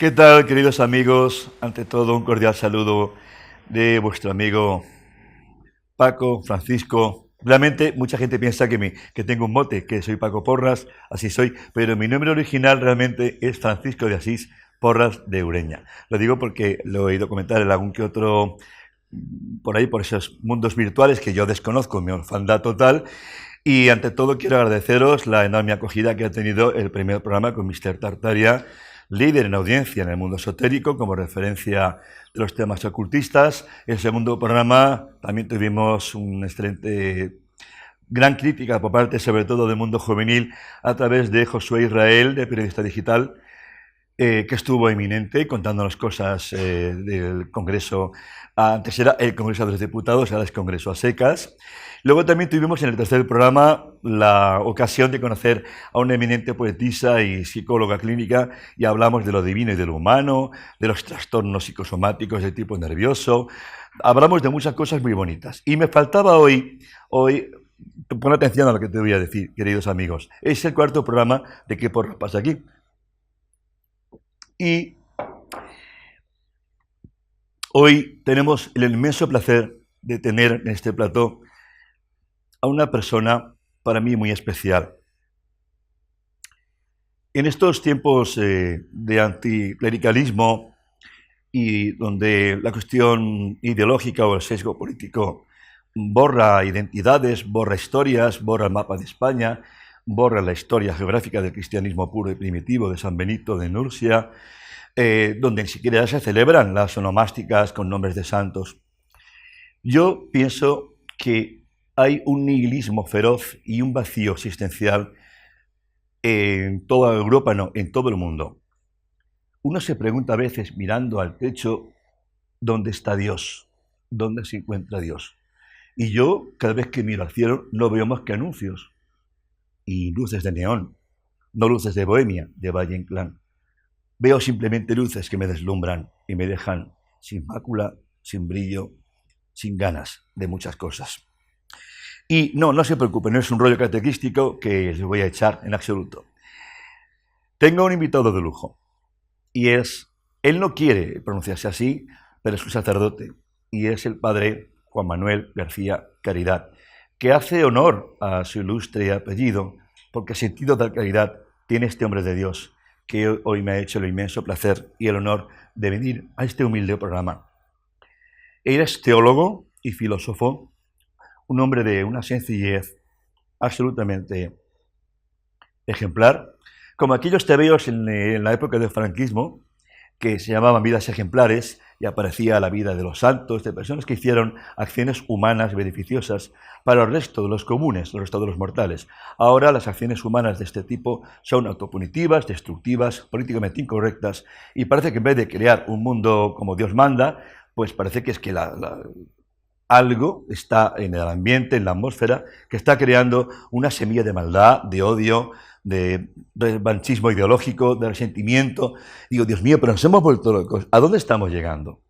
¿Qué tal, queridos amigos? Ante todo, un cordial saludo de vuestro amigo Paco, Francisco. Realmente, mucha gente piensa que tengo un mote, que soy Paco Porras, así soy, pero mi nombre original realmente es Francisco de Asís Porras de Ureña. Lo digo porque lo he oído comentar en algún que otro, por ahí, por esos mundos virtuales que yo desconozco, mi orfandad total. Y ante todo quiero agradeceros la enorme acogida que ha tenido el primer programa con Mr. Tartaria, líder en audiencia en el mundo esotérico, como referencia de los temas ocultistas. El segundo programa también tuvimos una excelente, gran crítica por parte, sobre todo, del mundo juvenil a través de Josué Israel, de Periodista Digital, que estuvo eminente contándonos cosas del Congreso. Antes era el Congreso de los Diputados, ahora es Congreso a secas. Luego también tuvimos en el tercer programa la ocasión de conocer a una eminente poetisa y psicóloga clínica y hablamos de lo divino y de lo humano, de los trastornos psicosomáticos de tipo nervioso. Hablamos de muchas cosas muy bonitas. Y me faltaba hoy, pon atención a lo que te voy a decir, queridos amigos. Es el cuarto programa de ¿Qué porra pasa aquí? Y hoy tenemos el inmenso placer de tener en este plató a una persona para mí muy especial. En estos tiempos de anticlericalismo y donde la cuestión ideológica o el sesgo político borra identidades, borra historias, borra el mapa de España, borra la historia geográfica del cristianismo puro y primitivo de San Benito de Nursia, donde ni siquiera se celebran las onomásticas con nombres de santos. Yo pienso que hay un nihilismo feroz y un vacío existencial en toda Europa, no, en todo el mundo. Uno se pregunta a veces, mirando al techo, ¿dónde está Dios? ¿Dónde se encuentra Dios? Y yo, cada vez que miro al cielo, no veo más que anuncios y luces de neón, no luces de Bohemia, de Valle Inclán. Veo simplemente luces que me deslumbran y me dejan sin mácula, sin brillo, sin ganas de muchas cosas. Y no se preocupen, no es un rollo catequístico que les voy a echar en absoluto. Tengo un invitado de lujo y él no quiere pronunciarse así, pero es un sacerdote y es el padre Juan Manuel García Caridad, que hace honor a su ilustre apellido, porque sentido de caridad tiene este hombre de Dios, que hoy me ha hecho el inmenso placer y el honor de venir a este humilde programa. Él es teólogo y filósofo, un hombre de una sencillez absolutamente ejemplar, como aquellos tebeos en la época del franquismo, que se llamaban vidas ejemplares, y aparecía la vida de los santos, de personas que hicieron acciones humanas beneficiosas para el resto de los comunes, el resto de los mortales. Ahora las acciones humanas de este tipo son autopunitivas, destructivas, políticamente incorrectas, y parece que en vez de crear un mundo como Dios manda, pues parece que es que algo está en el ambiente, en la atmósfera, que está creando una semilla de maldad, de odio, de revanchismo ideológico, de resentimiento. Digo, Dios mío, pero nos hemos vuelto locos. ¿A dónde estamos llegando?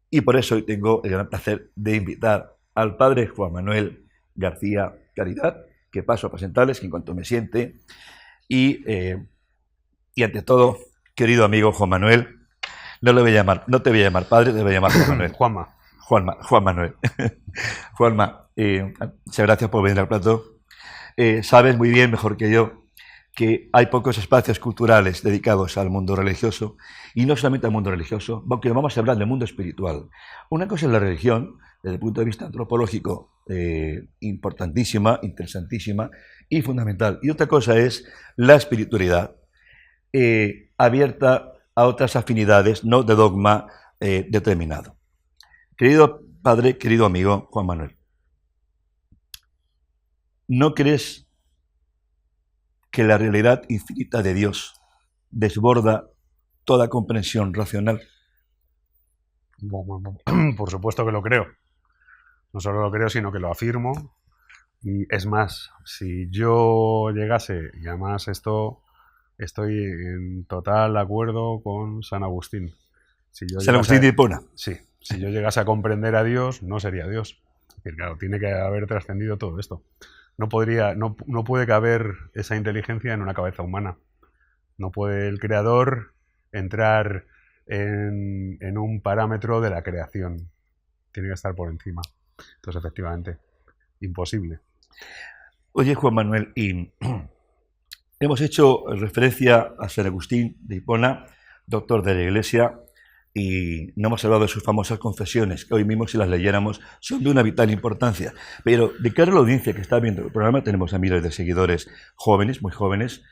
Y por eso hoy tengo el gran placer de invitar al padre Juan Manuel García Caridad, que paso a presentarles en cuanto me siente. Y ante todo, querido amigo Juan Manuel, no te voy a llamar padre, te voy a llamar Juan Manuel. Juan Manuel. Juanma, muchas gracias por venir al plato. Sabes muy bien, mejor que yo, que hay pocos espacios culturales dedicados al mundo religioso, y no solamente al mundo religioso, aunque vamos a hablar del mundo espiritual. Una cosa es la religión, desde el punto de vista antropológico, importantísima, interesantísima y fundamental. Y otra cosa es la espiritualidad, abierta a otras afinidades, no de dogma determinado. Querido padre, querido amigo Juan Manuel, ¿no crees que la realidad infinita de Dios desborda toda comprensión racional? Por supuesto que lo creo. No solo lo creo, sino que lo afirmo. Y es más, si yo llegase, y además esto estoy en total acuerdo con San Agustín. San Agustín de Hipona. Sí, si yo llegase a comprender a Dios, no sería Dios. Es decir, claro, tiene que haber trascendido todo esto. No puede caber esa inteligencia en una cabeza humana. No puede el Creador entrar en un parámetro de la creación. Tiene que estar por encima. Entonces, efectivamente, imposible. Oye, Juan Manuel, y hemos hecho referencia a San Agustín de Hipona, doctor de la Iglesia, y no hemos hablado de sus famosas confesiones, que hoy mismo, si las leyéramos, son de una vital importancia. Pero de cara a la audiencia que está viendo el programa, tenemos a miles de seguidores jóvenes, muy jóvenes,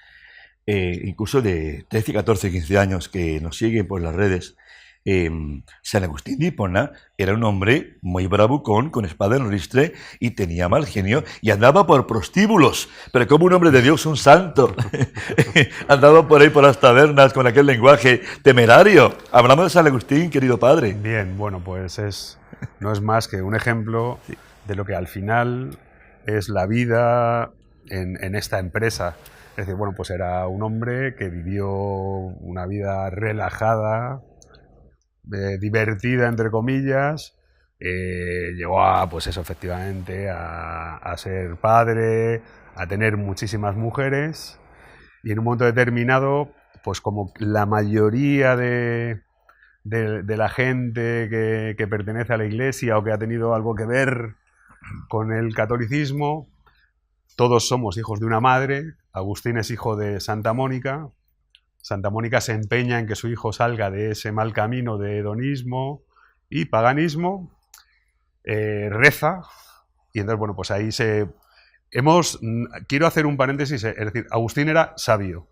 incluso de 13, 14, 15 años, que nos siguen por las redes. San Agustín de Hipona era un hombre muy bravucón, con espada en ristre, y tenía mal genio, y andaba por prostíbulos, pero como un hombre de Dios, un santo. Andaba por ahí por las tabernas con aquel lenguaje temerario. Hablamos de San Agustín, querido padre. Bien, bueno, pues no es más que un ejemplo de lo que al final es la vida en esta empresa. Es decir, bueno, pues era un hombre que vivió una vida relajada, divertida, entre comillas. Llegó a, pues eso, efectivamente, a ser padre, a tener muchísimas mujeres, y en un momento determinado, pues como la mayoría de la gente que pertenece a la Iglesia o que ha tenido algo que ver con el catolicismo, todos somos hijos de una madre. Agustín es hijo de Santa Mónica. Santa Mónica se empeña en que su hijo salga de ese mal camino de hedonismo y paganismo, reza, y entonces, bueno, pues ahí quiero hacer un paréntesis, es decir, Agustín era sabio,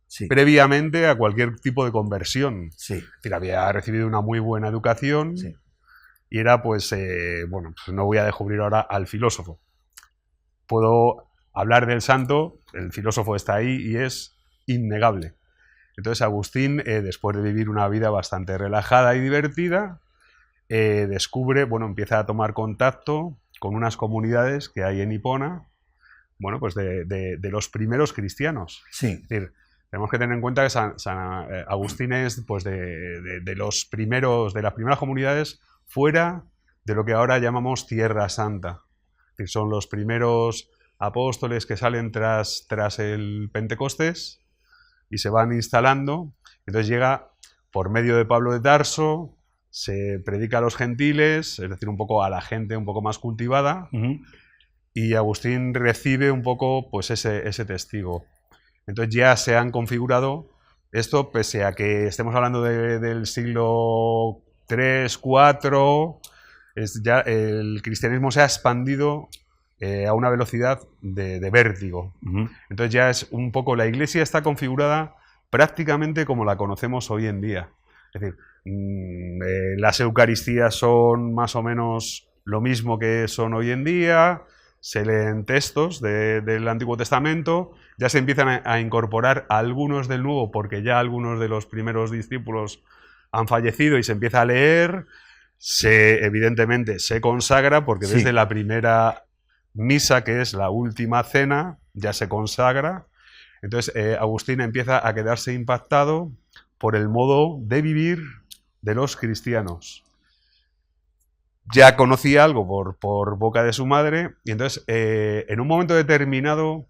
sí, previamente a cualquier tipo de conversión. Sí. Es decir, había recibido una muy buena educación, sí, y era, pues, bueno, pues no voy a descubrir ahora al filósofo. Puedo hablar del santo, el filósofo está ahí y es innegable. Entonces Agustín, después de vivir una vida bastante relajada y divertida, descubre, bueno, empieza a tomar contacto con unas comunidades que hay en Hipona, bueno, pues de los primeros cristianos. Sí. Es decir, tenemos que tener en cuenta que San Agustín es, pues, de las primeras comunidades fuera de lo que ahora llamamos Tierra Santa. Es decir, son los primeros apóstoles que salen tras el Pentecostés y se van instalando. Entonces llega por medio de Pablo de Tarso, se predica a los gentiles, es decir, un poco a la gente un poco más cultivada, y Agustín recibe un poco, pues, ese testigo. Entonces ya se han configurado esto, pese a que estemos hablando del siglo III, IV, ya el cristianismo se ha expandido a una velocidad de vértigo. Entonces ya es un poco, la Iglesia está configurada prácticamente como la conocemos hoy en día. Es decir, las Eucaristías son más o menos lo mismo que son hoy en día, se leen textos del Antiguo Testamento, ya se empiezan a incorporar algunos del Nuevo, porque ya algunos de los primeros discípulos han fallecido y se empieza a leer, evidentemente se consagra, porque sí, desde la primera misa, que es la última cena, ya se consagra. Entonces Agustín empieza a quedarse impactado por el modo de vivir de los cristianos. Ya conocía algo por boca de su madre, y entonces en un momento determinado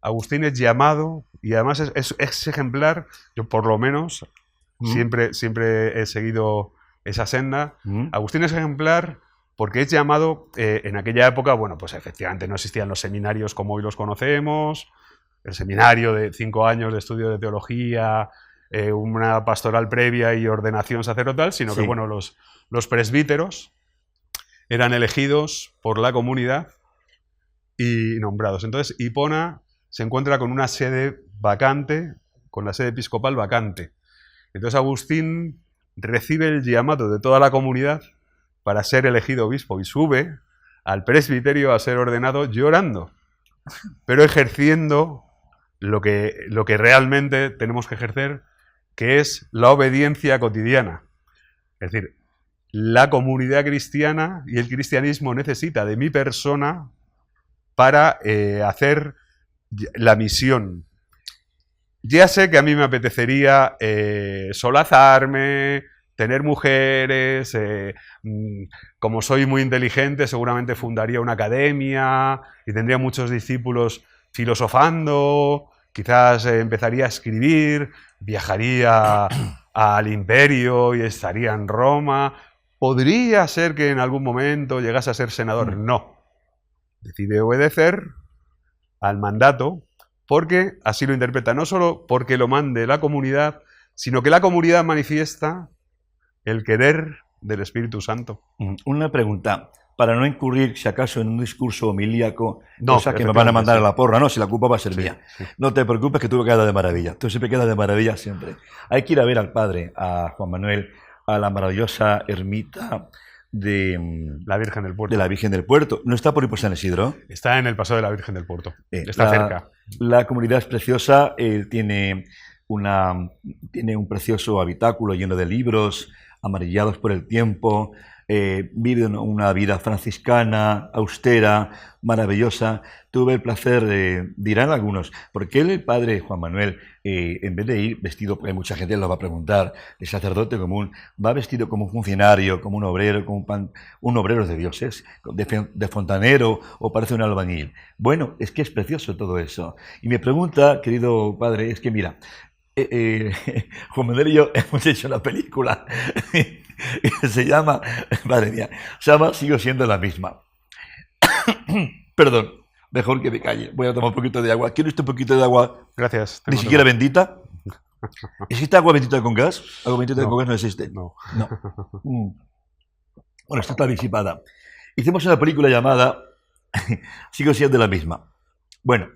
Agustín es llamado, y además es ejemplar. Yo, por lo menos, siempre he seguido esa senda. Agustín es ejemplar porque es llamado, en aquella época, bueno, pues efectivamente no existían los seminarios como hoy los conocemos, el seminario de 5 años de estudio de teología, una pastoral previa y ordenación sacerdotal, sino sí, que, bueno, los presbíteros eran elegidos por la comunidad y nombrados. Entonces Hipona se encuentra con una sede vacante, con la sede episcopal vacante. Entonces Agustín recibe el llamado de toda la comunidad para ser elegido obispo y sube al presbiterio a ser ordenado llorando, pero ejerciendo lo que realmente tenemos que ejercer, que es la obediencia cotidiana. Es decir, la comunidad cristiana y el cristianismo necesita de mi persona para hacer la misión. Ya sé que a mí me apetecería solazarme, tener mujeres, como soy muy inteligente, seguramente fundaría una academia y tendría muchos discípulos filosofando quizás empezaría a escribir, viajaría al imperio y estaría en Roma. ¿Podría ser que en algún momento llegase a ser senador? No. Decide obedecer al mandato porque así lo interpreta, no solo porque lo mande la comunidad, sino que la comunidad manifiesta el querer del Espíritu Santo. Una pregunta, para no incurrir, si acaso, en un discurso homilíaco, No, cosa que me van a mandar sí. a la porra, no, si la culpa va a ser Sí, mía. sí. No te preocupes que tú quedas de maravilla, tú siempre quedas de maravilla siempre. Hay que ir a ver al padre, a Juan Manuel, a la maravillosa ermita de La Virgen del Puerto. la Virgen del Puerto. ¿No está por ahí por San Isidro? Está en el Paso de la Virgen del Puerto. Está cerca. La comunidad es preciosa, tiene un precioso habitáculo lleno de libros, amarillados por el tiempo, vive una vida franciscana, austera, maravillosa. Tuve el placer, dirán algunos, ¿por qué el padre Juan Manuel, en vez de ir vestido, porque mucha gente lo va a preguntar, de sacerdote común, va vestido como un funcionario, como un obrero, como un obrero de dioses, de fontanero, o parece un albañil? Bueno, es que es precioso todo eso. Y me pregunta, querido padre, es que mira, Juan Manuel y yo hemos hecho una película que se llama, madre mía, se llama Sigo siendo la misma. Perdón, mejor que me calle. Voy a tomar un poquito de agua. ¿Quiere usted un poquito de agua? Gracias. Ni siquiera bendita. ¿Existe agua bendita con gas? Agua bendita No. con gas no existe. No. No. Bueno, esta está disipada. Hicimos una película llamada Sigo siendo la misma. Bueno,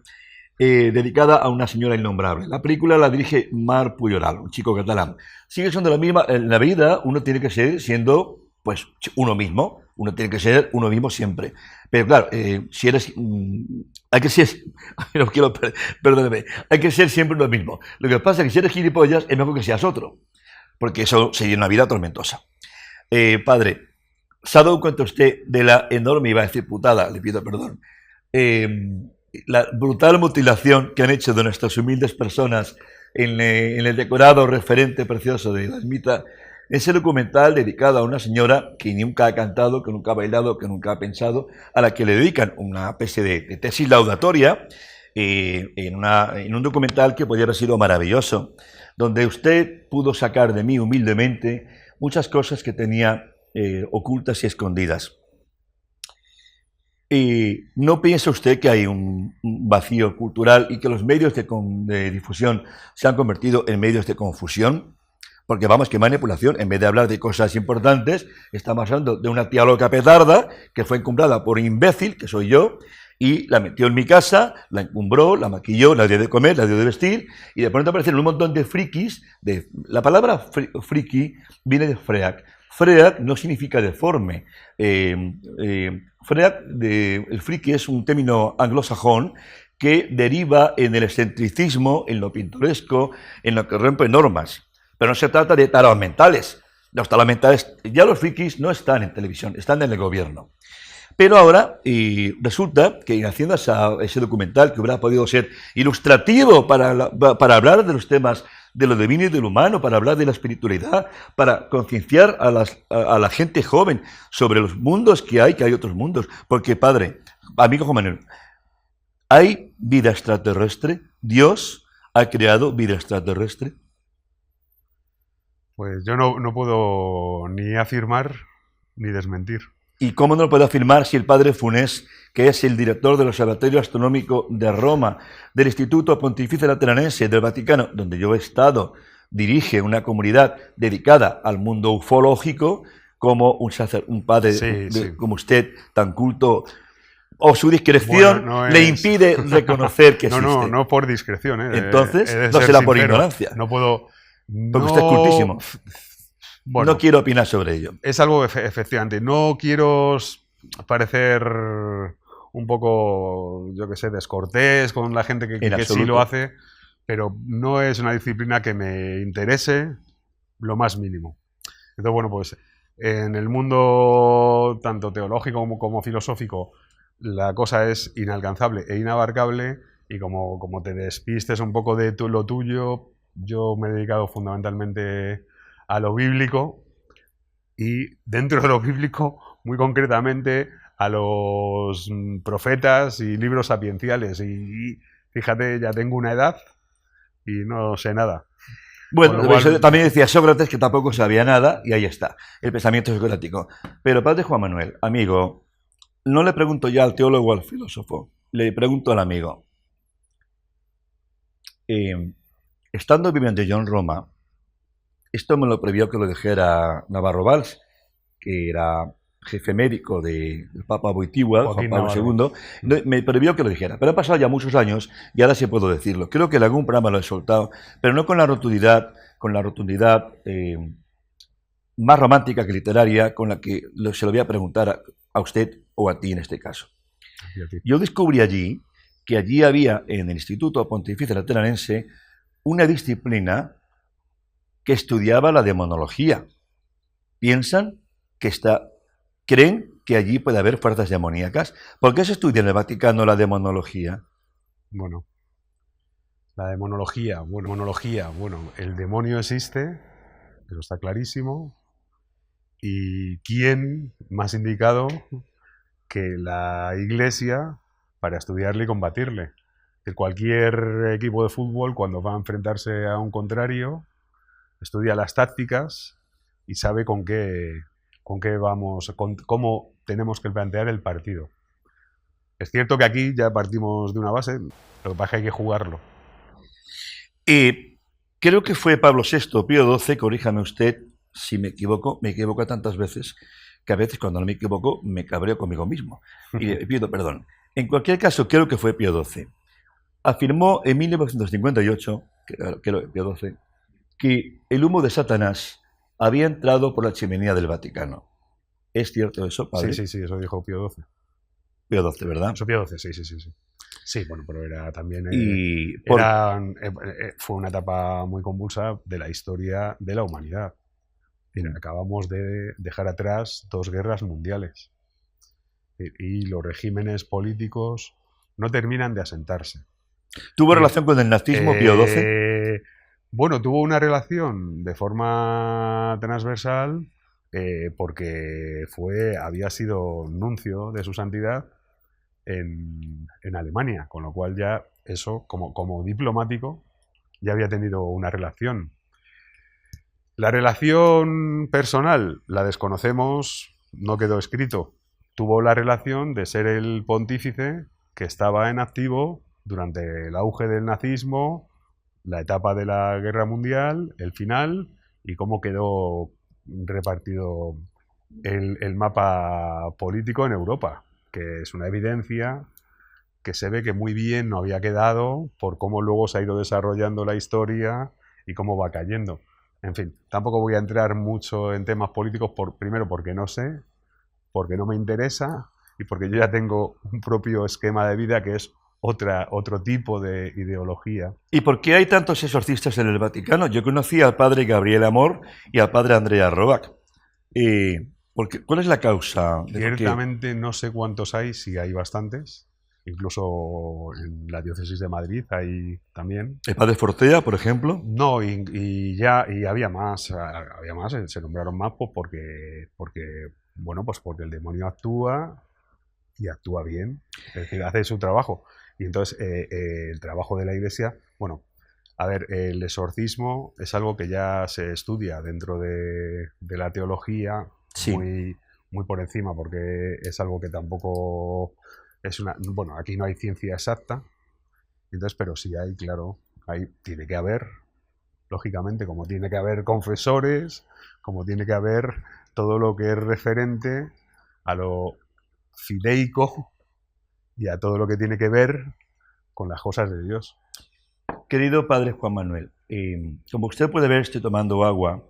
dedicada a una señora innombrable. La película la dirige Marc Pujoral, un chico catalán. Sigue siendo la misma. En la vida uno tiene que ser siendo, pues, uno mismo. Uno tiene que ser uno mismo siempre. Pero claro, si eres... hay que ser... No quiero... Perdóneme. Hay que ser siempre uno mismo. Lo que pasa es que si eres gilipollas, es mejor que seas otro. Porque eso sería una vida tormentosa. Padre, ¿se ha dado cuenta usted de la enorme, iba a decir putada, le pido perdón, la brutal mutilación que han hecho de nuestras humildes personas en el decorado referente precioso de la ermita? Ese documental dedicado a una señora que nunca ha cantado, que nunca ha bailado, que nunca ha pensado, a la que le dedican una especie de tesis laudatoria, en un documental que podría haber sido maravilloso, donde usted pudo sacar de mí humildemente muchas cosas que tenía ocultas y escondidas. Y no piensa usted que hay un vacío cultural y que los medios de difusión se han convertido en medios de confusión. Porque vamos, que manipulación, en vez de hablar de cosas importantes, estamos hablando de una tía loca petarda que fue encumbrada por un imbécil, que soy yo, y la metió en mi casa, la encumbró, la maquilló, la dio de comer, la dio de vestir, y de pronto aparecen un montón de frikis. La palabra friki viene de freak. Freak no significa deforme. Freak, el friki es un término anglosajón que deriva en el excentricismo, en lo pintoresco, en lo que rompe normas. Pero no se trata de tarados mentales. Los tarados mentales, ya los frikis no están en televisión, están en el gobierno. Pero ahora resulta que haciendo ese documental, que hubiera podido ser ilustrativo para hablar de los temas de lo divino y de lo humano, para hablar de la espiritualidad, para concienciar a la gente joven sobre los mundos que hay otros mundos. Porque, padre, amigo Juan Manuel, ¿hay vida extraterrestre? ¿Dios ha creado vida extraterrestre? Pues yo no puedo ni afirmar ni desmentir. ¿Y cómo no lo puedo afirmar si el padre Funés, que es el director del Observatorio Astronómico de Roma, del Instituto Pontificio Lateranense del Vaticano, donde yo he estado, dirige una comunidad dedicada al mundo ufológico, como un padre como usted, tan culto, o su discreción le impide reconocer que existe? No por discreción. Entonces, no será por ignorancia. No puedo... Porque usted es cultísimo. Bueno, no quiero opinar sobre ello. Es algo, efectivamente. No quiero parecer un poco, yo qué sé, descortés con la gente que sí lo hace, pero no es una disciplina que me interese lo más mínimo. Entonces, bueno, pues en el mundo tanto teológico como filosófico, la cosa es inalcanzable e inabarcable, y como te despistes un poco de lo tuyo, yo me he dedicado fundamentalmente a lo bíblico, y dentro de lo bíblico, muy concretamente, a los profetas y libros sapienciales. Y fíjate, ya tengo una edad y no sé nada. Bueno, cual... también decía Sócrates que tampoco sabía nada, y ahí está, el pensamiento socrático. Pero padre Juan Manuel, amigo, no le pregunto ya al teólogo o al filósofo, le pregunto al amigo. Estando viviendo yo en Roma, esto me lo previó que lo dijera Navarro Valls, que era jefe médico del Papa Wojtyła, Juan Pablo II, me previó que lo dijera. Pero han pasado ya muchos años y ahora sí puedo decirlo. Creo que en algún programa lo he soltado, pero no con la rotundidad más romántica que literaria con la que se lo voy a preguntar a usted o a ti en este caso. Yo descubrí allí que allí había en el Instituto Pontificio Lateranense una disciplina que estudiaba la demonología. Creen que allí puede haber fuerzas demoníacas. ¿Por qué se estudia en el Vaticano la demonología? Bueno, la demonología, bueno, el demonio existe, eso está clarísimo. ¿Y quién más indicado que la Iglesia para estudiarle y combatirle? Que cualquier equipo de fútbol, cuando va a enfrentarse a un contrario, estudia las tácticas y sabe con qué vamos, cómo tenemos que plantear el partido. Es cierto que aquí ya partimos de una base, lo que pasa es que hay que jugarlo. Creo que fue Pablo VI, Pío XII, corríjame usted si me equivoco tantas veces que a veces cuando no me equivoco me cabreo conmigo mismo y pido perdón. En cualquier caso, creo que fue Pío XII. Afirmó en 1958, Pío XII, que el humo de Satanás había entrado por la chimenea del Vaticano. ¿Es cierto eso, padre? Sí, eso dijo Pío XII. Pío XII, ¿verdad? Eso Pío XII, sí. Sí, bueno, pero era también... fue una etapa muy convulsa de la historia de la humanidad. Acabamos de dejar atrás 2 guerras mundiales. Y los regímenes políticos no terminan de asentarse. ¿Tuvo relación con el nazismo Pío XII? Bueno, tuvo una relación de forma transversal porque había sido nuncio de su santidad en Alemania, con lo cual ya eso, como diplomático, ya había tenido una relación. La relación personal la desconocemos, no quedó escrito. Tuvo la relación de ser el pontífice que estaba en activo durante el auge del nazismo, la etapa de la Guerra Mundial, el final, y cómo quedó repartido el mapa político en Europa, que es una evidencia que se ve que muy bien no había quedado por cómo luego se ha ido desarrollando la historia y cómo va cayendo. En fin, tampoco voy a entrar mucho en temas políticos, primero porque no sé, porque no me interesa y porque yo ya tengo un propio esquema de vida que es otro tipo de ideología. ¿Y por qué hay tantos exorcistas en el Vaticano? Yo conocí al padre Gabriel Amor y al padre Andrea Robac. ¿Cuál es la causa? Ciertamente no sé cuántos hay, si hay bastantes. Incluso en la diócesis de Madrid hay también. ¿El padre Fortea, por ejemplo? No, y había más, se nombraron más porque el demonio actúa y actúa bien, es decir, hace su trabajo. Y entonces el trabajo de la Iglesia, bueno, a ver, el exorcismo es algo que ya se estudia dentro de la teología, sí, muy por encima, porque es algo que tampoco es bueno, aquí no hay ciencia exacta, entonces, pero sí hay, claro, tiene que haber, lógicamente, como tiene que haber confesores, como tiene que haber todo lo que es referente a lo fideico y a todo lo que tiene que ver con las cosas de Dios. Querido padre Juan Manuel, como usted puede ver, estoy tomando agua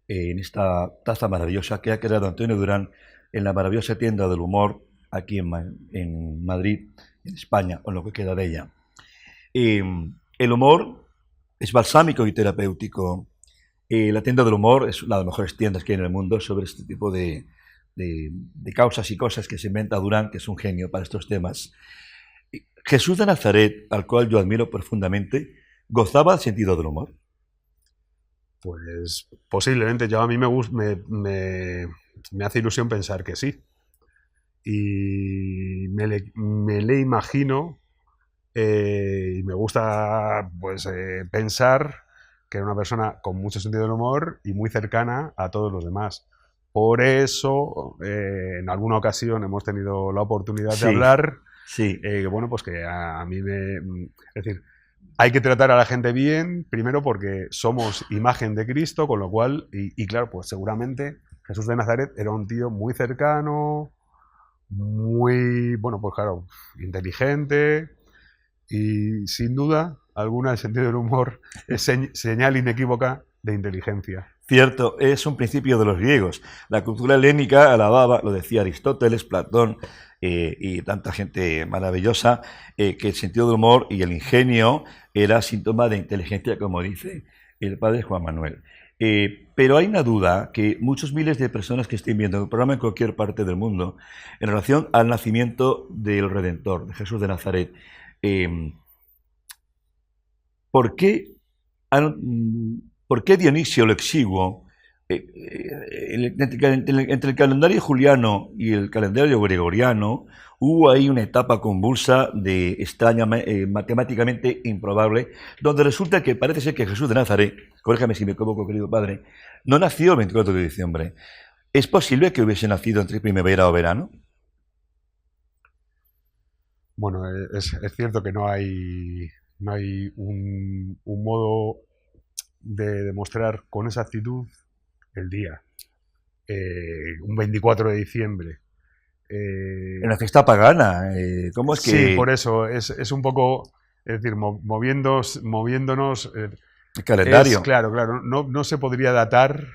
en esta taza maravillosa que ha creado Antonio Durán en la maravillosa tienda del humor aquí en Madrid, en España, o lo que queda de ella. El humor es balsámico y terapéutico. La tienda del humor es una de las mejores tiendas que hay en el mundo sobre este tipo de causas y cosas que se inventa Durán, que es un genio para estos temas. Jesús de Nazaret, al cual yo admiro profundamente, ¿gozaba del sentido del humor? Pues posiblemente, a mí me hace ilusión pensar que sí. Y me le imagino Y me gusta pues pensar que era una persona con mucho sentido del humor y muy cercana a todos los demás. Por eso, en alguna ocasión hemos tenido la oportunidad de hablar, sí. bueno, pues que a mí es decir, hay que tratar a la gente bien, primero porque somos imagen de Cristo, con lo cual, y claro, pues seguramente Jesús de Nazaret era un tío muy cercano, muy, bueno, pues claro, inteligente y sin duda alguna el sentido del humor es señal inequívoca de inteligencia. Cierto, es un principio de los griegos. La cultura helénica alababa, lo decía Aristóteles, Platón y tanta gente maravillosa, que el sentido del humor y el ingenio era síntoma de inteligencia, como dice el padre Juan Manuel. Pero hay una duda que muchos miles de personas que estén viendo el programa en cualquier parte del mundo, en relación al nacimiento del Redentor, de Jesús de Nazaret. ¿Por qué ¿Por qué Dionisio lo exiguo, entre el calendario juliano y el calendario gregoriano, hubo ahí una etapa convulsa de extraña, matemáticamente improbable, donde resulta que parece ser que Jesús de Nazaret, corríjame si me equivoco, querido padre, no nació el 24 de diciembre? ¿Es posible que hubiese nacido entre primavera o verano? Bueno, es cierto que no hay un modo de demostrar con exactitud el día. Un 24 de diciembre. En la fiesta pagana, ¿cómo es que...? Sí, por eso, es un poco, es decir, moviéndonos... El calendario. Claro, no se podría datar